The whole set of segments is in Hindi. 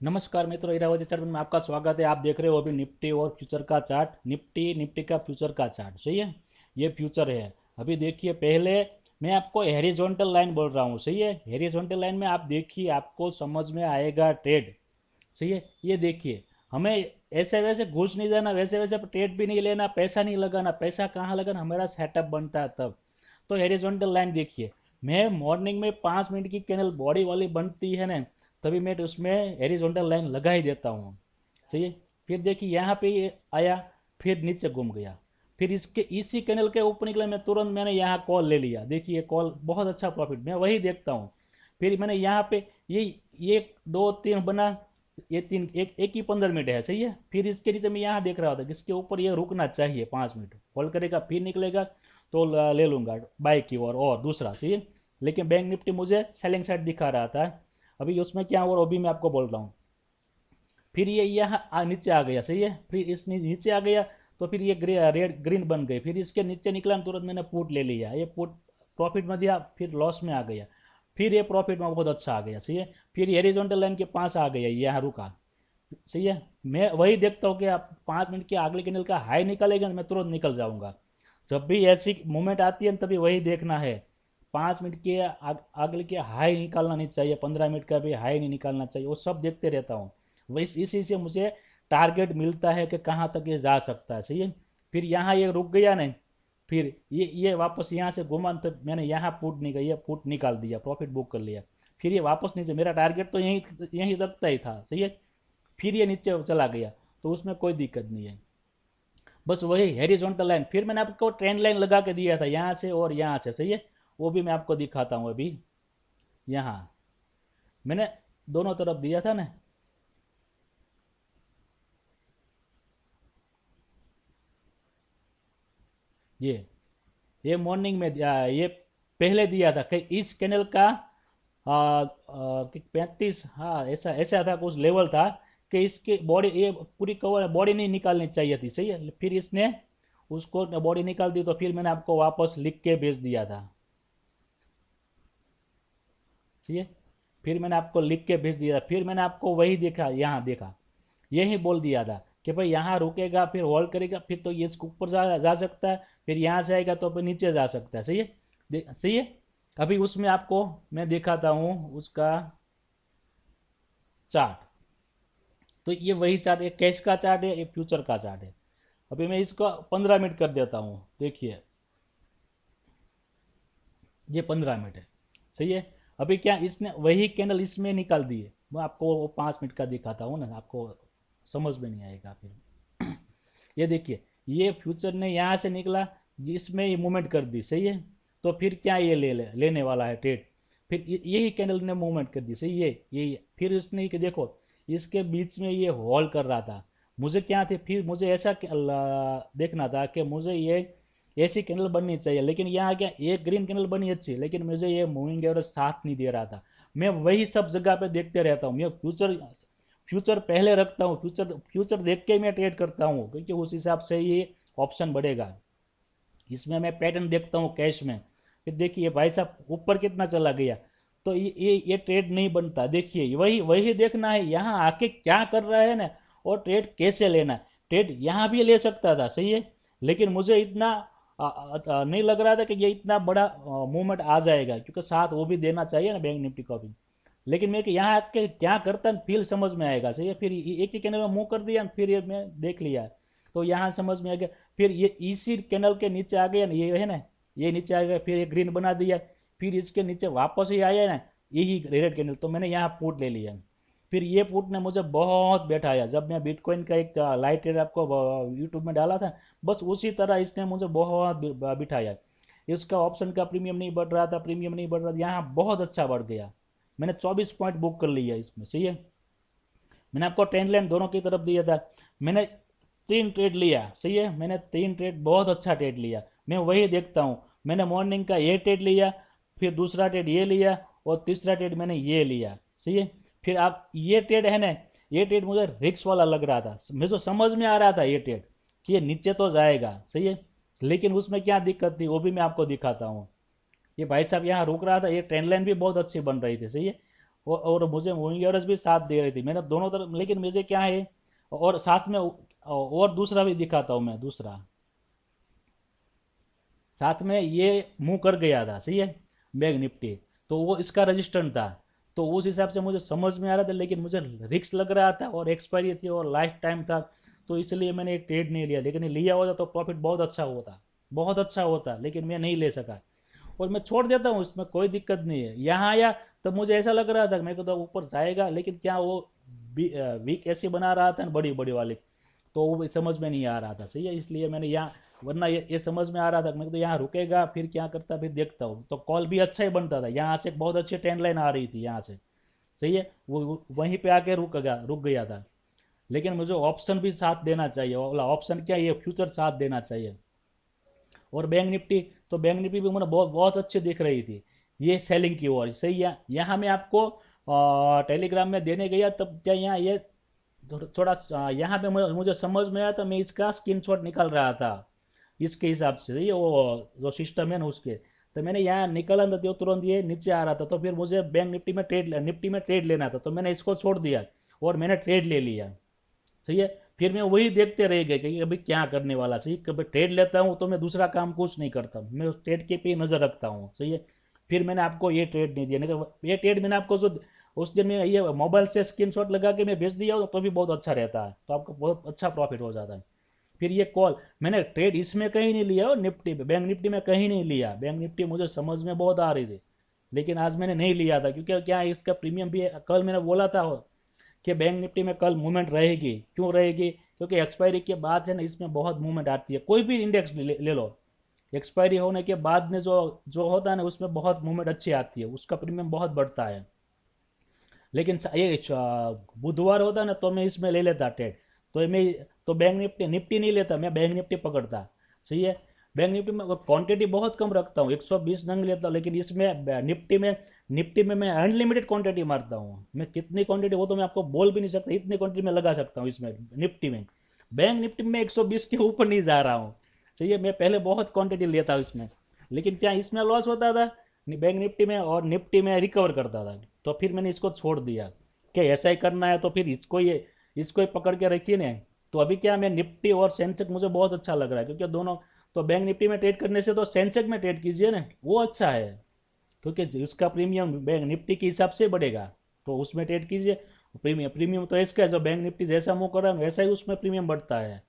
नमस्कार मित्रों, इरावती चार्ट में आपका स्वागत है। आप देख रहे हो अभी निफ्टी और फ्यूचर का चार्ट। निफ्टी का फ्यूचर का चार्ट सही है। ये फ्यूचर है। अभी देखिए, पहले मैं आपको हॉरिजॉन्टल लाइन बोल रहा हूँ, सही है। हॉरिजॉन्टल लाइन में आप देखिए, आपको समझ में आएगा ट्रेड, सही है। ये देखिए, हमें ऐसे वैसे घुस नहीं देना, वैसे वैसे ट्रेड भी नहीं लेना, पैसा नहीं लगाना। पैसा कहाँ लगाना, हमारा सेटअप बनता है तब। तो हॉरिजॉन्टल लाइन देखिए, मैं मॉर्निंग में 5 मिनट की कैनल बॉडी वाली बनती है ना, तभी मैं उसमें हॉरिजॉन्टल लाइन लगा ही देता हूँ, सही है। फिर देखिए, यहाँ पे ये आया, फिर नीचे घूम गया, फिर इसके इसी कैनल के ऊपर निकला, मैं तुरंत मैंने यहाँ कॉल ले लिया। देखिए कॉल बहुत अच्छा प्रॉफिट, मैं वही देखता हूँ। फिर मैंने यहाँ पे ये 2 3 बना, ये तीन एक ही 15 मिनट है, सही है। फिर इसके नीचे मैं यहाँ देख रहा था कि इसके ऊपर ये रुकना चाहिए, 5 मिनट होल्ड करेगा, फिर निकलेगा तो ले लूंगा बाय की और दूसरा, सही है। लेकिन बैंक निफ्टी मुझे सेलिंग साइड दिखा रहा था। अभी उसमें क्या हुआ, अभी मैं आपको बोल रहा हूँ। फिर ये यहाँ नीचे आ गया, सही है। फिर इस नीचे आ गया, तो फिर ये रेड ग्रीन बन गई। फिर इसके नीचे निकला, तुरंत मैंने पुट ले लिया। ये पुट प्रॉफिट में दिया, फिर लॉस में आ गया। फिर ये प्रॉफिट में बहुत अच्छा आ गया, सही है। फिर हॉरिजॉन्टल लाइन के पास आ गया, यहाँ रुका, सही है। मैं वही देखता हूँ कि आप 5 मिनट के अगले कैंडल का हाई निकालेगा, मैं तुरंत निकल जाऊंगा। जब भी ऐसी मूवमेंट आती है तभी वही देखना है। 5 मिनट के अगले के हाई निकालना नहीं चाहिए, 15 मिनट का भी हाई नहीं निकालना चाहिए, वो सब देखते रहता हूँ। वही इसी से मुझे टारगेट मिलता है कि कहाँ तक ये जा सकता है, सही है। फिर यहाँ ये रुक गया नहीं, फिर ये वापस यहाँ से घुमा, तो मैंने यहाँ पुट निकाल, ये पुट निकाल दिया, प्रॉफिट बुक कर लिया। फिर ये वापस नीचे, मेरा टारगेट तो यहीं यहीं रखता ही था, सही है। फिर ये नीचे चला गया, तो उसमें कोई दिक्कत नहीं है। बस वही हॉरिजॉन्टल लाइन, फिर मैंने आपको ट्रेंड लाइन लगा के दिया था, यहाँ से और यहाँ से, सही है। वो भी मैं आपको दिखाता हूँ अभी। यहाँ मैंने दोनों तरफ दिया था ना। ये मॉर्निंग में ये पहले दिया था कि इस कैनल का 35, हाँ ऐसा ऐसा था, कुछ लेवल था कि इसके बॉडी ये पूरी कवर बॉडी नहीं निकालनी चाहिए थी, सही है। फिर इसने उसको बॉडी निकाल दी, तो फिर मैंने आपको वापस लिख के भेज दिया था, सही है। फिर मैंने आपको लिख के भेज दिया था, फिर मैंने आपको वही देखा, यहाँ देखा, यही बोल दिया था कि भाई यहाँ रुकेगा, फिर होल्ड करेगा, फिर तो ये इसके ऊपर जा सकता है, फिर यहाँ से आएगा तो फिर नीचे जा सकता है, सही है। सही है। अभी उसमें आपको मैं दिखाता हूँ उसका चार्ट। तो ये वही चार्ट, एक कैश का चार्ट है, एक फ्यूचर का चार्ट है। अभी मैं इसको 15 मिनट कर देता हूँ, देखिए ये 15 मिनट है, सही है। अभी क्या इसने वही कैंडल इसमें निकाल दी है, मैं आपको वो 5 मिनट का दिखाता हूँ ना, आपको समझ में नहीं आएगा फिर। ये देखिए, ये फ्यूचर ने यहाँ से निकला, इसमें ये मूवमेंट कर दी, सही है। तो फिर क्या ये लेने वाला है ट्रेड। फिर यही कैंडल ने मूवमेंट कर दी, सही है। ये फिर इसने कि देखो, इसके बीच में ये होल्ड कर रहा था। मुझे क्या थे, फिर मुझे ऐसा देखना था कि मुझे ये ऐसी कैंडल बननी चाहिए, लेकिन यहाँ क्या एक ग्रीन कैंडल बनी अच्छी, लेकिन मुझे ये मूविंग एवरेज साथ नहीं दे रहा था। मैं वही सब जगह पे देखते रहता हूँ, मैं फ्यूचर फ्यूचर पहले रखता हूँ, फ्यूचर फ्यूचर देख के मैं ट्रेड करता हूँ, क्योंकि उस हिसाब से ये ऑप्शन बढ़ेगा। इसमें मैं पैटर्न देखता हूँ कैश में। फिर देखिए भाई साहब, ऊपर कितना चला गया, तो ये ट्रेड नहीं बनता। देखिए वही वही देखना है, यहाँ आके क्या कर रहा है ना, और ट्रेड कैसे लेना है। ट्रेड यहाँ भी ले सकता था, सही है, लेकिन मुझे इतना नहीं लग रहा था कि ये इतना बड़ा मूवमेंट आ जाएगा, क्योंकि साथ वो भी देना चाहिए ना बैंक निफ्टी को भी। लेकिन मैं कि यहाँ आके क्या करता फील समझ में आएगा, सही है। फिर एक ही कैंडल में मूव कर दिया, फिर ये मैं देख लिया, तो यहाँ समझ में आ गया। फिर ये इसी कैंडल के नीचे आ गया ना, ये है ना, ये नीचे आ गया, फिर ये ग्रीन बना दिया, फिर इसके नीचे वापस ही आया ना, यही रेड कैंडल, तो मैंने यहाँ पुट ले लिया। फिर ये पुट ने मुझे बहुत बैठाया। जब मैं बिटकॉइन का एक लाइट ट्रेड आपको यूट्यूब में डाला था, बस उसी तरह इसने मुझे बहुत बिठाया। इसका ऑप्शन का प्रीमियम नहीं बढ़ रहा था, प्रीमियम नहीं बढ़ रहा था, यहाँ बहुत अच्छा बढ़ गया। मैंने 24 पॉइंट बुक कर लिया इसमें, सही है। मैंने आपको ट्रेंड लाइन दोनों की तरफ दिया था। मैंने 3 ट्रेड लिया, सही है। मैंने 3 ट्रेड बहुत अच्छा ट्रेड लिया, मैं वही देखता हूँ। मैंने मॉर्निंग का ये ट्रेड लिया, फिर दूसरा ट्रेड ये लिया, और तीसरा ट्रेड मैंने ये लिया, सही है। फिर आप ये ट्रेड है ना, ये ट्रेड मुझे रिक्स वाला लग रहा था, मुझे समझ में आ रहा था ये ट्रेड कि ये नीचे तो जाएगा, सही है। लेकिन उसमें क्या दिक्कत थी वो भी मैं आपको दिखाता हूँ। ये भाई साहब यहाँ रुक रहा था, ये ट्रेंड लाइन भी बहुत अच्छी बन रही थी, सही है। और मुझे मूविंग एवरेज भी साथ दे रही थी, मैंने दोनों तरफ, लेकिन मुझे क्या है, और साथ में और दूसरा भी दिखाता हूँ मैं, दूसरा साथ में ये मुंह कर गया था, सही है, बैंक निफ्टी, तो वो इसका रजिस्टेंट था, तो उस हिसाब से मुझे समझ में आ रहा था, लेकिन मुझे रिस्क लग रहा था और एक्सपायरी थी और लाइफ टाइम था, तो इसलिए मैंने ट्रेड नहीं लिया, लेकिन लिया होता तो प्रॉफिट बहुत अच्छा होता, बहुत अच्छा होता, लेकिन मैं नहीं ले सका, और मैं छोड़ देता हूँ, इसमें कोई दिक्कत नहीं है। यहाँ आया तो मुझे ऐसा लग रहा था, मेरे को तो ऊपर जाएगा, लेकिन क्या वो वीक ऐसी बना रहा था ना, बड़ी बड़ी वाली, तो वो समझ में नहीं आ रहा था, सही है, इसलिए मैंने यहाँ, वरना ये समझ में आ रहा था मैं तो यहाँ रुकेगा, फिर क्या करता, फिर देखता हूँ, तो कॉल भी अच्छा ही बनता था, यहाँ से बहुत अच्छी ट्रेंड लाइन आ रही थी यहाँ से, सही है, वो वहीं पे आके रुक गया था, लेकिन मुझे ऑप्शन भी साथ देना चाहिए, वाला ऑप्शन क्या, ये फ्यूचर साथ देना चाहिए। और बैंक निफ्टी, तो बैंक निफ्टी भी मुझे बहुत बहुत अच्छी दिख रही थी, ये सेलिंग की ओर, सही है, यहाँ मैं आपको टेलीग्राम में देने गया, तब क्या यहाँ ये थोड़ा यहाँ पे मुझे समझ में आया, तो मैं इसका स्क्रीनशॉट निकाल रहा था इसके हिसाब से, ये वो जो सिस्टम है ना उसके, तो मैंने यहाँ निकाला था, तो तुरंत ये नीचे आ रहा था, तो फिर मुझे बैंक निफ्टी में ट्रेड लेना था, तो मैंने इसको छोड़ दिया और मैंने ट्रेड ले लिया, सही है। फिर मैं वही देखते रह गए कि अभी क्या करने वाला, सही, कभी ट्रेड लेता हूँ तो मैं दूसरा काम कुछ नहीं करता, मैं उस ट्रेड के पे नज़र रखता हूँ, सही है। फिर मैंने आपको ये ट्रेड नहीं दिया, नहीं तो ये ट्रेड मैंने आपको जो उस दिन में ये मोबाइल से स्क्रीनशॉट लगा के मैं भेज दिया तो भी बहुत अच्छा रहता है, तो आपको बहुत अच्छा प्रॉफिट हो जाता है। फिर ये कॉल, मैंने ट्रेड इसमें कहीं नहीं लिया, और निफ्टी में, बैंक निफ्टी में कहीं नहीं लिया, बैंक निफ्टी मुझे समझ में बहुत आ रही थी, लेकिन आज मैंने नहीं लिया था, क्योंकि क्या इसका प्रीमियम भी कल मैंने बोला था कि बैंक निफ्टी में कल मूवमेंट रहेगी, क्यों रहेगी, क्योंकि एक्सपायरी के बाद है ना, इसमें बहुत मूवमेंट आती है, कोई भी इंडेक्स ले लो, एक्सपायरी होने के बाद में जो जो होता है ना, उसमें बहुत मूवमेंट अच्छी आती है, उसका प्रीमियम बहुत बढ़ता है। लेकिन ये बुधवार होता ना, तो मैं इसमें ले लेता ट्रेड, तो मैं, तो बैंक निफ्टी निफ्टी नहीं लेता, मैं बैंक निफ्टी पकड़ता, सही है। बैंक निफ्टी में क्वांटिटी बहुत कम रखता हूँ, 120 नंग लेता हूँ, लेकिन इसमें निफ्टी में मैं अनलिमिटेड क्वांटिटी मारता हूँ, मैं कितनी क्वांटिटी वो तो मैं आपको बोल भी नहीं सकता, इतनी क्वांटिटी में लगा सकता हूँ इसमें निफ्टी में। बैंक निफ्टी में 120 के ऊपर नहीं जा रहा हूँ, सही है, मैं पहले बहुत क्वांटिटी लेता हूँ इसमें, लेकिन क्या इसमें लॉस होता था बैंक निफ्टी में, और निफ्टी में रिकवर करता था, तो फिर मैंने इसको छोड़ दिया कि ऐसा ही करना है, तो फिर इसको ही पकड़ के रखिए ना। तो अभी क्या, मैं निफ्टी और सेंसेक्स मुझे बहुत अच्छा लग रहा है, क्योंकि दोनों, तो बैंक निफ्टी में ट्रेड करने से तो सेंसेक्स में ट्रेड कीजिए ना, वो अच्छा है, क्योंकि उसका प्रीमियम बैंक निफ्टी के हिसाब से बढ़ेगा, तो उसमें ट्रेड कीजिए। प्रीमियम प्रीमियम तो इसका है, जो बैंक निफ्टी जैसा मूव कर रहा है वैसा ही उसमें प्रीमियम बढ़ता है,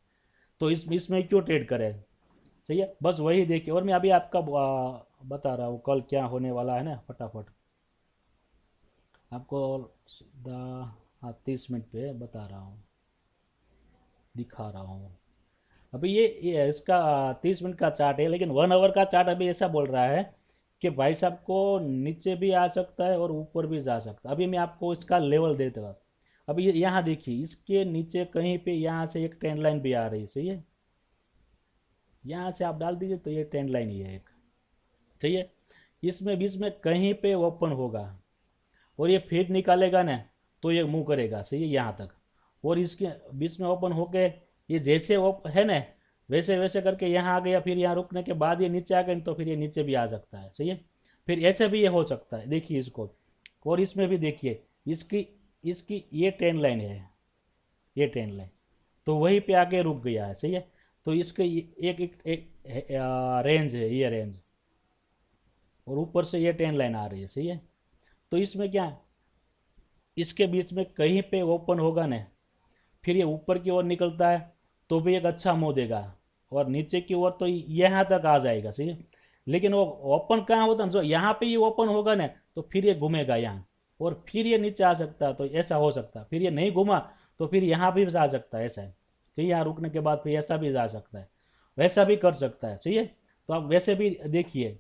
तो इसमें क्यों ट्रेड करें, सही है, बस वही देखिए। और मैं अभी आपका बता रहा हूँ कल क्या होने वाला है ना, फटाफट आपको सीधा, हाँ 30 मिनट पे बता रहा हूँ, दिखा रहा हूँ। अभी ये इसका 30 मिनट का चार्ट है, लेकिन 1 आवर का चार्ट अभी ऐसा बोल रहा है कि भाई साहब को नीचे भी आ सकता है और ऊपर भी जा सकता है। अभी मैं आपको इसका लेवल देता हूँ, अभी यहाँ देखिए, इसके नीचे कहीं पे यहाँ से एक ट्रेंड लाइन भी आ रही है, सही है, यहाँ से आप डाल दीजिए, तो ये ट्रेंड लाइन ही है एक, सही है, इसमें बीच में कहीं पे ओपन होगा, और ये फिर निकालेगा ना, तो ये मूव करेगा, सही है, यहाँ तक, और इसके बीच में ओपन होके ये जैसे है ना, वैसे वैसे करके यहाँ आ गया, फिर यहाँ रुकने के बाद ये नीचे आ गया, तो फिर ये नीचे भी आ सकता है, सही है, फिर ऐसे भी ये हो सकता है, देखिए इसको, और इसमें भी देखिए, इसकी इसकी ये ट्रेंड लाइन है, ये ट्रेंड लाइन, तो वहीं पे आके रुक गया है, सही है, तो इसके एक रेंज है, ये रेंज, और ऊपर से ये ट्रेंड लाइन आ रही है, सही है, तो इसमें क्या, इसके बीच में कहीं पे ओपन होगा ना, फिर ये ऊपर की ओर निकलता है, तो भी एक अच्छा मुंह देगा, और नीचे की ओर तो यहाँ तक आ जाएगा, सही है, लेकिन वो ओपन कहाँ होता है, जो यहाँ पे ये ओपन होगा ना, तो फिर ये घूमेगा यहाँ, और फिर ये नीचे आ सकता है, तो ऐसा हो सकता है, फिर ये नहीं घूमा तो फिर यहाँ भी जा सकता है, ऐसा है, तो यहाँ रुकने के बाद फिर ऐसा भी जा सकता है, वैसा भी कर सकता है, सही है। तो आप वैसे भी देखिए,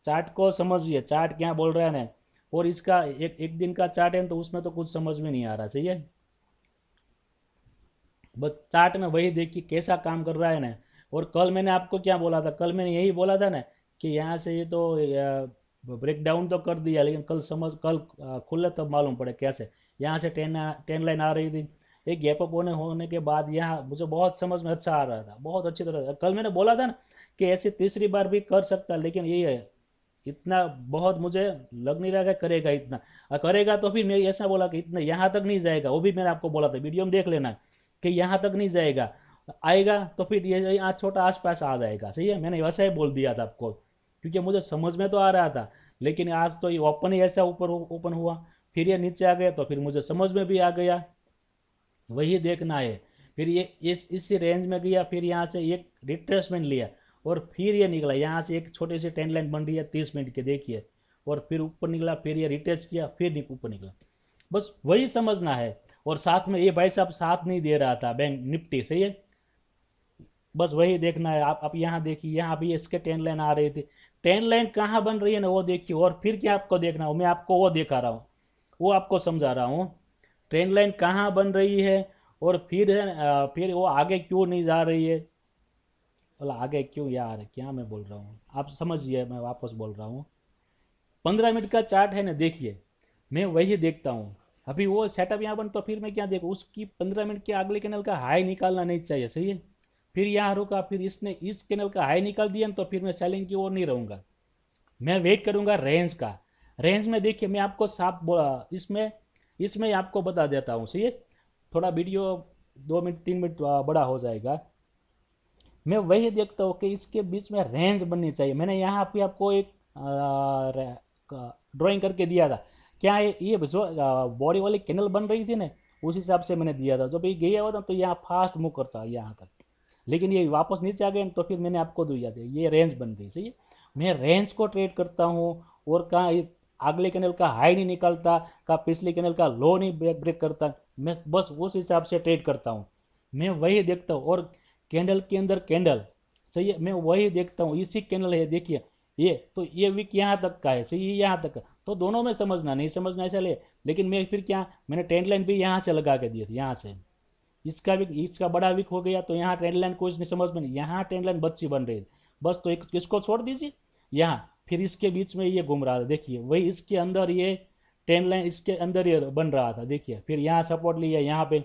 चार्ट को समझिए, चार्ट क्या बोल रहा है ना, और इसका एक एक दिन का चार्ट है, तो उसमें तो कुछ समझ में नहीं आ रहा, सही है, बस चार्ट में वही देखिए कैसा काम कर रहा है ना। और कल मैंने आपको क्या बोला था, कल मैंने यही बोला था ना कि यहाँ से ये तो ब्रेक डाउन तो कर दिया, लेकिन कल खुले तब मालूम पड़े कैसे, यहाँ से टेन लाइन आ रही थी, एक गैप अप होने के बाद यहाँ मुझे बहुत समझ में अच्छा आ रहा था, बहुत अच्छी तरह, कल मैंने बोला था ना कि ऐसे तीसरी बार भी कर सकता है, लेकिन यही है, इतना बहुत मुझे लग नहीं रहा है करेगा इतना, और करेगा तो फिर मैं ऐसा बोला कि इतना यहाँ तक नहीं जाएगा, वो भी मैंने आपको बोला था, वीडियो में देख लेना कि यहाँ तक नहीं जाएगा, आएगा तो फिर ये आज छोटा आसपास आ जाएगा। सही है, मैंने वैसा ही बोल दिया था आपको, क्योंकि मुझे समझ में तो आ रहा था, लेकिन आज तो ये ओपन ही ऐसा ऊपर ओपन हुआ, फिर ये नीचे आ गया तो फिर मुझे समझ में भी आ गया, वही देखना है। फिर ये इसी रेंज में गया, फिर यहाँ से एक रिट्रेसमेंट लिया और फिर ये निकला, यहाँ से एक छोटी सी टेन लाइन बन रही है 30 मिनट की, देखिए, और फिर ऊपर निकला, फिर ये रिटेस्ट किया, फिर ऊपर निकला, बस वही समझना है। और साथ में ये भाई साहब साथ नहीं दे रहा था बैंक निफ्टी, सही है, बस वही देखना है। आप यहाँ देखिए, यहाँ भी इसके टेन लाइन आ रही थी, टेन लाइन कहाँ बन रही है ना वो देखिए, और फिर क्या आपको देखना हो, मैं आपको वो दिखा रहा हूँ, वो आपको समझा रहा हूँ, ट्रेन लाइन कहाँ बन रही है, और फिर है फिर वो आगे क्यों नहीं जा रही है, बोला आगे क्यों, यार क्या मैं बोल रहा हूँ, आप समझिए, मैं वापस बोल रहा हूँ। 15 मिनट का चार्ट है ना, देखिए, मैं वही देखता हूँ। अभी वो सेटअप यहाँ बन तो फिर मैं क्या देखूँ, उसकी 15 मिनट के अगले कैनल का हाई निकालना नहीं चाहिए, सही है, फिर यहाँ रुका, फिर इसने इस कैनल का हाई निकाल दिया तो फिर मैं सेलिंग की ओर नहीं रहूँगा, मैं वेट करूँगा रेंज का। रेंज में देखिए, मैं आपको साफ इसमें इसमें आपको बता देता हूँ, सही है, थोड़ा वीडियो 2 मिनट 3 मिनट बड़ा हो जाएगा। मैं वही देखता हूँ कि इसके बीच में रेंज बननी चाहिए। मैंने यहाँ पे आपको एक ड्राइंग करके दिया था, क्या ये जो बॉडी वाली कैनल बन रही थी ना, उस हिसाब से मैंने दिया था, जब ये गया हुआ था तो यहाँ फास्ट मूव करता यहाँ तक, लेकिन ये वापस नीचे आ गए तो फिर मैंने आपको दिया था, ये रेंज बन गई, सही है। मैं रेंज को ट्रेड करता हूँ, और कहाँ अगले कैनल का हाई नहीं निकालता, का पिछले कैनल का लो नहीं ब्रेक करता, मैं बस उस हिसाब से ट्रेड करता हूँ, मैं वही देखता हूँ। और कैंडल के अंदर कैंडल, सही है, मैं वही देखता हूँ, इसी कैंडल है, देखिए, ये तो ये वीक यहाँ तक का है, सही है, यहाँ तक का, तो दोनों में समझना नहीं समझना ऐसा ले, लेकिन मैं फिर क्या, मैंने ट्रेंड लाइन भी यहाँ से लगा के दी थी, यहाँ से इसका भी, इसका बड़ा वीक हो गया तो यहाँ ट्रेंड लाइन कुछ नहीं समझ में नहीं, यहाँ ट्रेंड लाइन बच्ची बन रही है, बस तो एक इसको छोड़ दीजिए यहाँ, फिर इसके बीच में ये घूम रहा था, देखिए वही इसके अंदर ये ट्रेंड लाइन इसके अंदर ये बन रहा था, देखिए, फिर यहाँ सपोर्ट लिया यहाँ पे,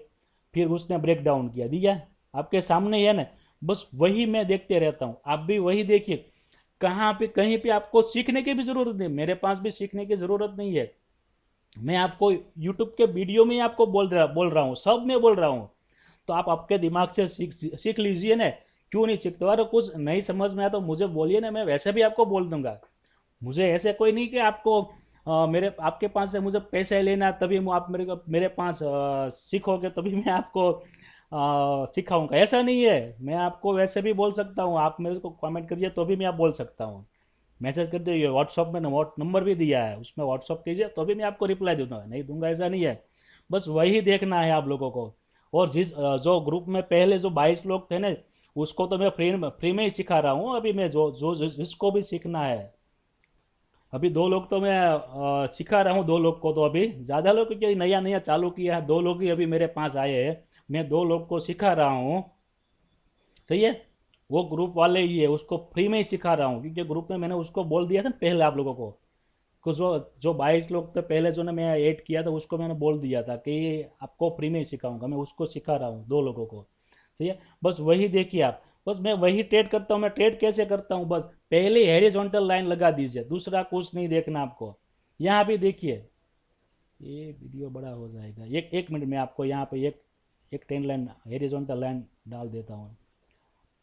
फिर उसने ब्रेक डाउन किया, दिया आपके सामने है ना, बस वही मैं देखते रहता हूँ, आप भी वही देखिए, कहाँ पे कहीं पे आपको सीखने की भी जरूरत नहीं, मेरे पास भी सीखने की जरूरत नहीं है, मैं आपको यूट्यूब के वीडियो में आपको बोल रहा हूँ, सब में बोल रहा हूँ, तो आप आपके दिमाग से सीख लीजिए ना, क्यों नहीं सीखते, अरे कुछ नहीं समझ में आया तो मुझे बोलिए ना, मैं वैसे भी आपको बोल दूंगा, मुझे ऐसे कोई नहीं कि आपको मेरे आपके पास से मुझे पैसे लेना तभी आप मेरे पास सीखोगे तभी मैं आपको सिखाऊंगा, ऐसा नहीं है, मैं आपको वैसे भी बोल सकता हूँ, आप मेरे को कमेंट करिए तो भी मैं आप बोल सकता हूँ, मैसेज कर दीजिए, व्हाट्सअप में नंबर भी दिया है, उसमें व्हाट्सअप कीजिए तो भी मैं आपको रिप्लाई दूंगा, नहीं दूंगा ऐसा नहीं है, बस वही देखना है आप लोगों को। और जो ग्रुप में पहले जो 22 लोग थे ना, उसको तो मैं फ्री में ही सिखा रहा हूँ, अभी मैं जो जो जिसको भी सीखना है, अभी 2 लोग तो मैं सिखा रहा हूँ, 2 लोग को तो, अभी ज़्यादा लोग क्योंकि नया नया चालू किया है, 2 लोग ही अभी मेरे पास आए हैं, मैं 2 लोग को सिखा रहा हूँ, सही है, वो ग्रुप वाले ही है, उसको फ्री में ही सिखा रहा हूँ, क्योंकि ग्रुप में मैंने उसको बोल दिया था पहले आप लोगों को, जो जो 22 लोग थे पहले जो ना मैं ऐड किया था, उसको मैंने बोल दिया था कि आपको फ्री में ही सिखाऊंगा, मैं उसको सिखा रहा हूँ 2 लोगों को, सही है, बस वही देखिए आप, बस मैं वही ट्रेड करता हूँ, मैं ट्रेड कैसे करता हूँ, बस पहले हॉरिजॉन्टल लाइन लगा दीजिए, दूसरा कुछ नहीं देखना आपको, यहाँ भी देखिए, ये वीडियो बड़ा हो जाएगा, एक एक मिनट में आपको यहाँ पे एक एक ट्रेंड लाइन हॉरिजॉन्टल लाइन डाल देता हूँ,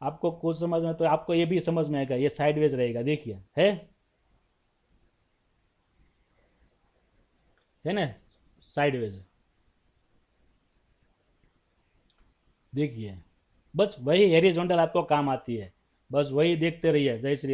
आपको कुछ समझ में तो आपको ये भी समझ में आएगा, ये साइडवेज रहेगा, देखिए, है ना, साइडवेज, देखिए, बस वही हॉरिजॉन्टल आपको काम आती है, बस वही देखते रहिए, जय श्री